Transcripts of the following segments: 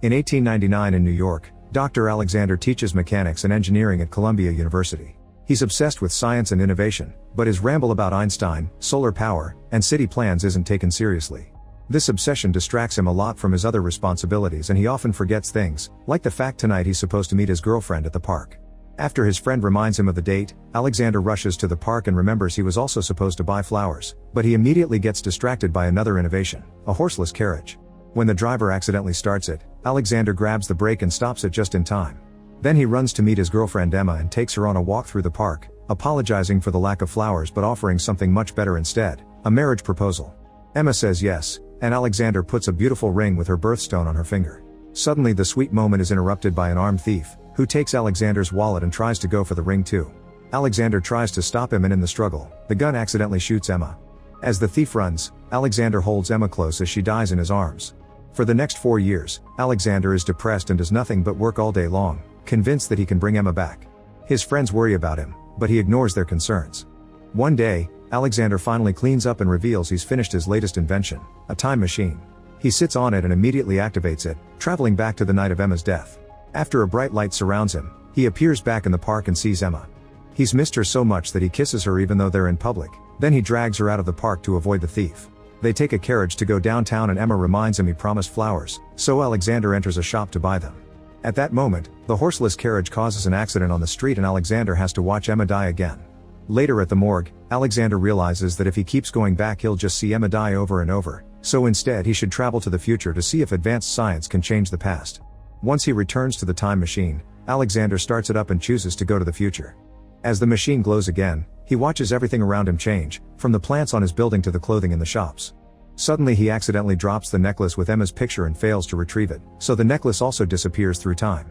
In 1899 in New York, Dr. Alexander teaches mechanics and engineering at Columbia University. He's obsessed with science and innovation, but his ramble about Einstein, solar power, and city plans isn't taken seriously. This obsession distracts him a lot from his other responsibilities, and he often forgets things, like the fact tonight he's supposed to meet his girlfriend at the park. After his friend reminds him of the date, Alexander rushes to the park and remembers he was also supposed to buy flowers, but he immediately gets distracted by another innovation, a horseless carriage. When the driver accidentally starts it, Alexander grabs the brake and stops it just in time. Then he runs to meet his girlfriend Emma and takes her on a walk through the park, apologizing for the lack of flowers but offering something much better instead, a marriage proposal. Emma says yes, and Alexander puts a beautiful ring with her birthstone on her finger. Suddenly the sweet moment is interrupted by an armed thief, who takes Alexander's wallet and tries to go for the ring too. Alexander tries to stop him, and in the struggle, the gun accidentally shoots Emma. As the thief runs, Alexander holds Emma close as she dies in his arms. For the next 4 years, Alexander is depressed and does nothing but work all day long, convinced that he can bring Emma back. His friends worry about him, but he ignores their concerns. One day, Alexander finally cleans up and reveals he's finished his latest invention, a time machine. He sits on it and immediately activates it, traveling back to the night of Emma's death. After a bright light surrounds him, he appears back in the park and sees Emma. He's missed her so much that he kisses her even though they're in public, then he drags her out of the park to avoid the thief. They take a carriage to go downtown and Emma reminds him he promised flowers, so Alexander enters a shop to buy them. At that moment, the horseless carriage causes an accident on the street and Alexander has to watch Emma die again. Later at the morgue, Alexander realizes that if he keeps going back he'll just see Emma die over and over, so instead he should travel to the future to see if advanced science can change the past. Once he returns to the time machine, Alexander starts it up and chooses to go to the future. As the machine glows again, he watches everything around him change, from the plants on his building to the clothing in the shops. Suddenly he accidentally drops the necklace with Emma's picture and fails to retrieve it, so the necklace also disappears through time.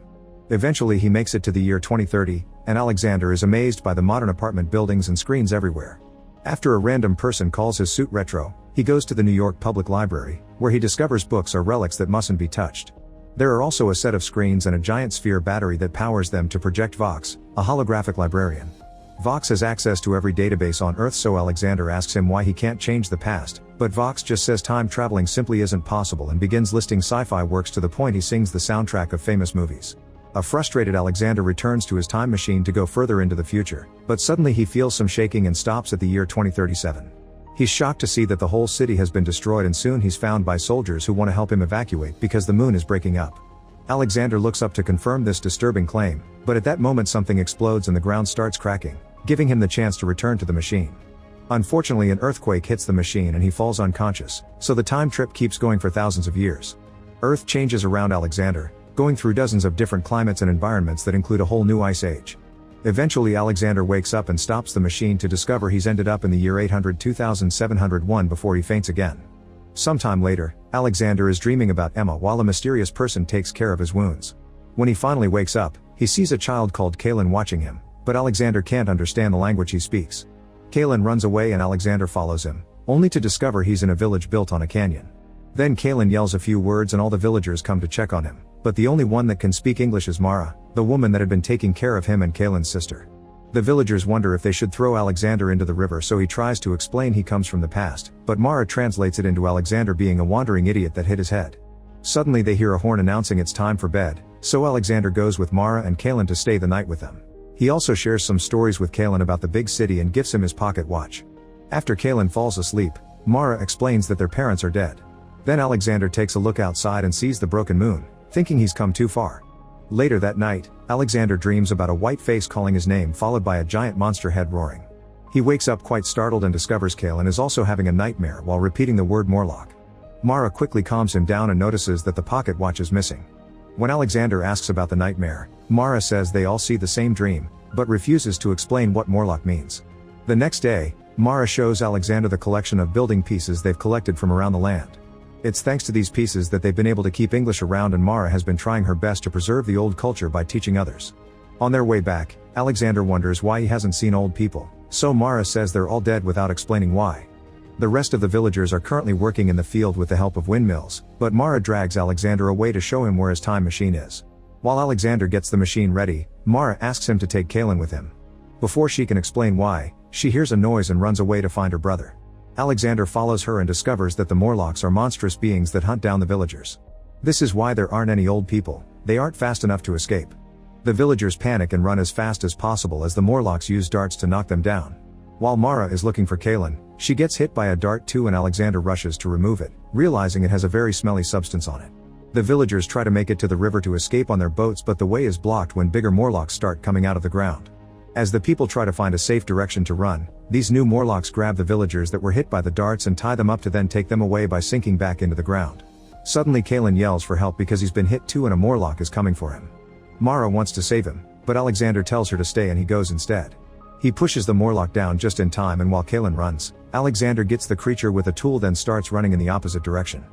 Eventually he makes it to the year 2030, and Alexander is amazed by the modern apartment buildings and screens everywhere. After a random person calls his suit retro, he goes to the New York Public Library, where he discovers books are relics that mustn't be touched. There are also a set of screens and a giant sphere battery that powers them to project Vox, a holographic librarian. Vox has access to every database on Earth, so Alexander asks him why he can't change the past, but Vox just says time traveling simply isn't possible and begins listing sci-fi works to the point he sings the soundtrack of famous movies. A frustrated Alexander returns to his time machine to go further into the future, but suddenly he feels some shaking and stops at the year 2037. He's shocked to see that the whole city has been destroyed and soon he's found by soldiers who want to help him evacuate because the moon is breaking up. Alexander looks up to confirm this disturbing claim, but at that moment something explodes and the ground starts cracking, giving him the chance to return to the machine. Unfortunately, an earthquake hits the machine and he falls unconscious, so the time trip keeps going for thousands of years. Earth changes around Alexander, going through dozens of different climates and environments that include a whole new ice age. Eventually Alexander wakes up and stops the machine to discover he's ended up in the year 800-2701 before he faints again. Sometime later, Alexander is dreaming about Emma while a mysterious person takes care of his wounds. When he finally wakes up, he sees a child called Kaylin watching him, but Alexander can't understand the language he speaks. Kaylin runs away and Alexander follows him, only to discover he's in a village built on a canyon. Then Kaylin yells a few words and all the villagers come to check on him, but the only one that can speak English is Mara, the woman that had been taking care of him and Kaylin's sister. The villagers wonder if they should throw Alexander into the river, so he tries to explain he comes from the past, but Mara translates it into Alexander being a wandering idiot that hit his head. Suddenly they hear a horn announcing it's time for bed, so Alexander goes with Mara and Kaylin to stay the night with them. He also shares some stories with Kaylin about the big city and gifts him his pocket watch. After Kaylin falls asleep, Mara explains that their parents are dead. Then Alexander takes a look outside and sees the broken moon, thinking he's come too far. Later that night, Alexander dreams about a white face calling his name followed by a giant monster head roaring. He wakes up quite startled and discovers Kaylin is also having a nightmare while repeating the word Morlock. Mara quickly calms him down and notices that the pocket watch is missing. When Alexander asks about the nightmare, Mara says they all see the same dream, but refuses to explain what Morlock means. The next day, Mara shows Alexander the collection of building pieces they've collected from around the land. It's thanks to these pieces that they've been able to keep English around, and Mara has been trying her best to preserve the old culture by teaching others. On their way back, Alexander wonders why he hasn't seen old people, so Mara says they're all dead without explaining why. The rest of the villagers are currently working in the field with the help of windmills, but Mara drags Alexander away to show him where his time machine is. While Alexander gets the machine ready, Mara asks him to take Kaylin with him. Before she can explain why, she hears a noise and runs away to find her brother. Alexander follows her and discovers that the Morlocks are monstrous beings that hunt down the villagers. This is why there aren't any old people, they aren't fast enough to escape. The villagers panic and run as fast as possible as the Morlocks use darts to knock them down. While Mara is looking for Kaylin, she gets hit by a dart too and Alexander rushes to remove it, realizing it has a very smelly substance on it. The villagers try to make it to the river to escape on their boats, but the way is blocked when bigger Morlocks start coming out of the ground. As the people try to find a safe direction to run, these new Morlocks grab the villagers that were hit by the darts and tie them up to then take them away by sinking back into the ground. Suddenly Kaylin yells for help because he's been hit too and a Morlock is coming for him. Mara wants to save him, but Alexander tells her to stay and he goes instead. He pushes the Morlock down just in time, and while Kaylin runs, Alexander gets the creature with a tool then starts running in the opposite direction.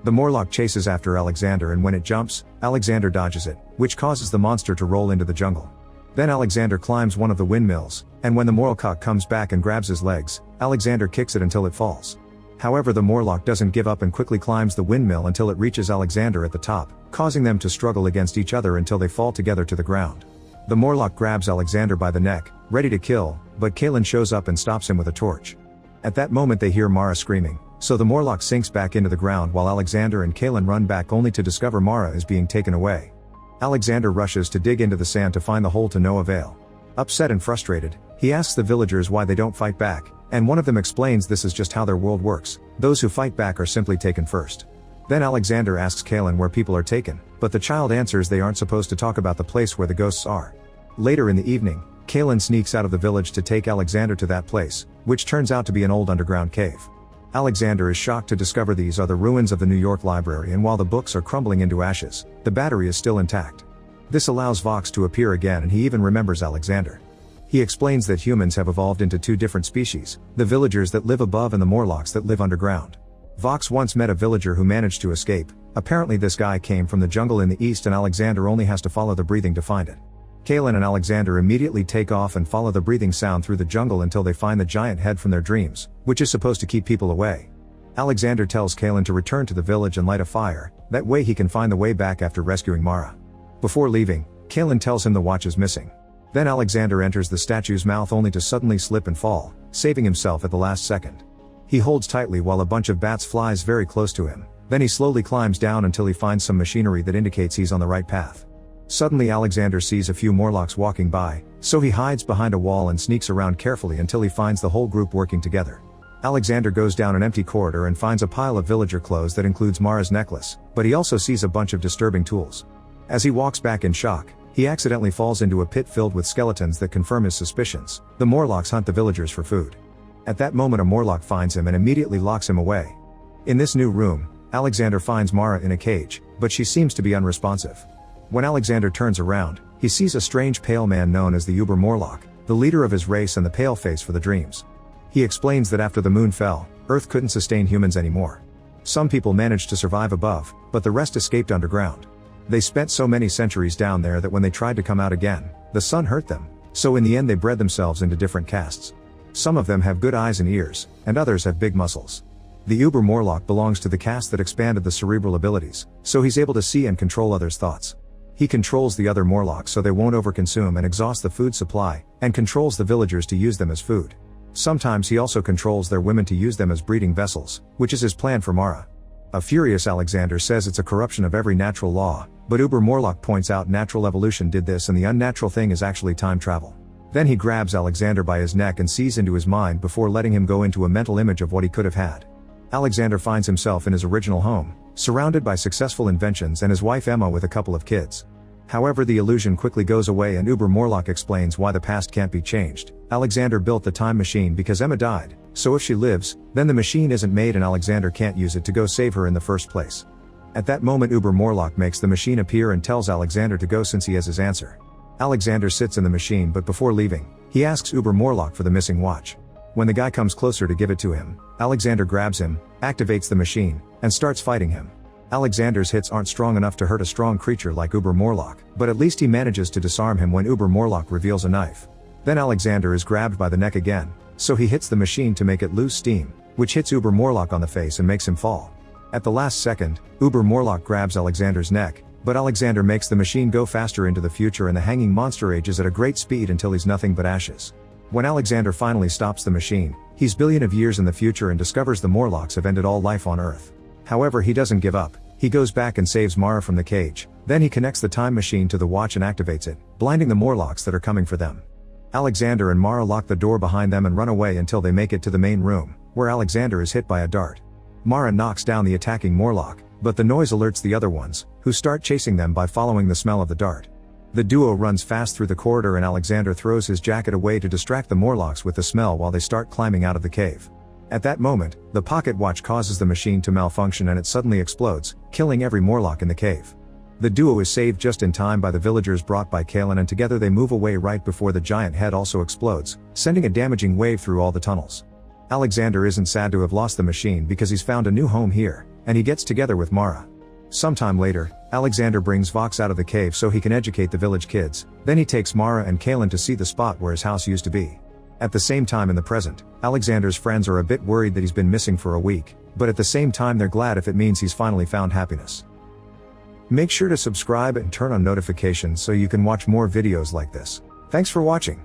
The Morlock chases after Alexander, and when it jumps, Alexander dodges it, which causes the monster to roll into the jungle. Then Alexander climbs one of the windmills, and when the Morlock comes back and grabs his legs, Alexander kicks it until it falls. However, the Morlock doesn't give up and quickly climbs the windmill until it reaches Alexander at the top, causing them to struggle against each other until they fall together to the ground. The Morlock grabs Alexander by the neck, ready to kill, but Kaylin shows up and stops him with a torch. At that moment they hear Mara screaming, so the Morlock sinks back into the ground while Alexander and Kaylin run back only to discover Mara is being taken away. Alexander rushes to dig into the sand to find the hole to no avail. Upset and frustrated, he asks the villagers why they don't fight back, and one of them explains this is just how their world works, those who fight back are simply taken first. Then Alexander asks Kaylin where people are taken, but the child answers they aren't supposed to talk about the place where the ghosts are. Later in the evening, Kaylin sneaks out of the village to take Alexander to that place, which turns out to be an old underground cave. Alexander is shocked to discover these are the ruins of the New York Library, and while the books are crumbling into ashes, the battery is still intact. This allows Vox to appear again, and he even remembers Alexander. He explains that humans have evolved into two different species, the villagers that live above and the Morlocks that live underground. Vox once met a villager who managed to escape. Apparently this guy came from the jungle in the east and Alexander only has to follow the breathing to find it. Kaylin and Alexander immediately take off and follow the breathing sound through the jungle until they find the giant head from their dreams, which is supposed to keep people away. Alexander tells Kaylin to return to the village and light a fire, that way he can find the way back after rescuing Mara. Before leaving, Kaylin tells him the watch is missing. Then Alexander enters the statue's mouth only to suddenly slip and fall, saving himself at the last second. He holds tightly while a bunch of bats flies very close to him, then he slowly climbs down until he finds some machinery that indicates he's on the right path. Suddenly Alexander sees a few Morlocks walking by, so he hides behind a wall and sneaks around carefully until he finds the whole group working together. Alexander goes down an empty corridor and finds a pile of villager clothes that includes Mara's necklace, but he also sees a bunch of disturbing tools. As he walks back in shock, he accidentally falls into a pit filled with skeletons that confirm his suspicions. The Morlocks hunt the villagers for food. At that moment a Morlock finds him and immediately locks him away. In this new room, Alexander finds Mara in a cage, but she seems to be unresponsive. When Alexander turns around, he sees a strange pale man known as the Uber Morlock, the leader of his race and the pale face for the dreams. He explains that after the moon fell, Earth couldn't sustain humans anymore. Some people managed to survive above, but the rest escaped underground. They spent so many centuries down there that when they tried to come out again, the sun hurt them, so in the end they bred themselves into different castes. Some of them have good eyes and ears, and others have big muscles. The Uber Morlock belongs to the caste that expanded the cerebral abilities, so he's able to see and control others' thoughts. He controls the other Morlocks so they won't overconsume and exhaust the food supply, and controls the villagers to use them as food. Sometimes he also controls their women to use them as breeding vessels, which is his plan for Mara. A furious Alexander says it's a corruption of every natural law, but Uber Morlock points out natural evolution did this and the unnatural thing is actually time travel. Then he grabs Alexander by his neck and sees into his mind before letting him go into a mental image of what he could have had. Alexander finds himself in his original home, surrounded by successful inventions and his wife Emma with a couple of kids. However, the illusion quickly goes away and Uber Morlock explains why the past can't be changed. Alexander built the time machine because Emma died, so if she lives, then the machine isn't made and Alexander can't use it to go save her in the first place. At that moment Uber Morlock makes the machine appear and tells Alexander to go since he has his answer. Alexander sits in the machine, but before leaving, he asks Uber Morlock for the missing watch. When the guy comes closer to give it to him, Alexander grabs him, activates the machine, and starts fighting him. Alexander's hits aren't strong enough to hurt a strong creature like Uber Morlock, but at least he manages to disarm him when Uber Morlock reveals a knife. Then Alexander is grabbed by the neck again, so he hits the machine to make it lose steam, which hits Uber Morlock on the face and makes him fall. At the last second, Uber Morlock grabs Alexander's neck, but Alexander makes the machine go faster into the future and the hanging monster ages at a great speed until he's nothing but ashes. When Alexander finally stops the machine, he's billions of years in the future and discovers the Morlocks have ended all life on Earth. However, he doesn't give up. He goes back and saves Mara from the cage, then he connects the time machine to the watch and activates it, blinding the Morlocks that are coming for them. Alexander and Mara lock the door behind them and run away until they make it to the main room, where Alexander is hit by a dart. Mara knocks down the attacking Morlock, but the noise alerts the other ones, who start chasing them by following the smell of the dart. The duo runs fast through the corridor and Alexander throws his jacket away to distract the Morlocks with the smell while they start climbing out of the cave. At that moment, the pocket watch causes the machine to malfunction and it suddenly explodes, killing every Morlock in the cave. The duo is saved just in time by the villagers brought by Kalen, and together they move away right before the giant head also explodes, sending a damaging wave through all the tunnels. Alexander isn't sad to have lost the machine because he's found a new home here, and he gets together with Mara. Sometime later, Alexander brings Vox out of the cave so he can educate the village kids, then he takes Mara and Kalen to see the spot where his house used to be. At the same time in the present, Alexander's friends are a bit worried that he's been missing for a week, but at the same time they're glad if it means he's finally found happiness. Make sure to subscribe and turn on notifications so you can watch more videos like this. Thanks for watching.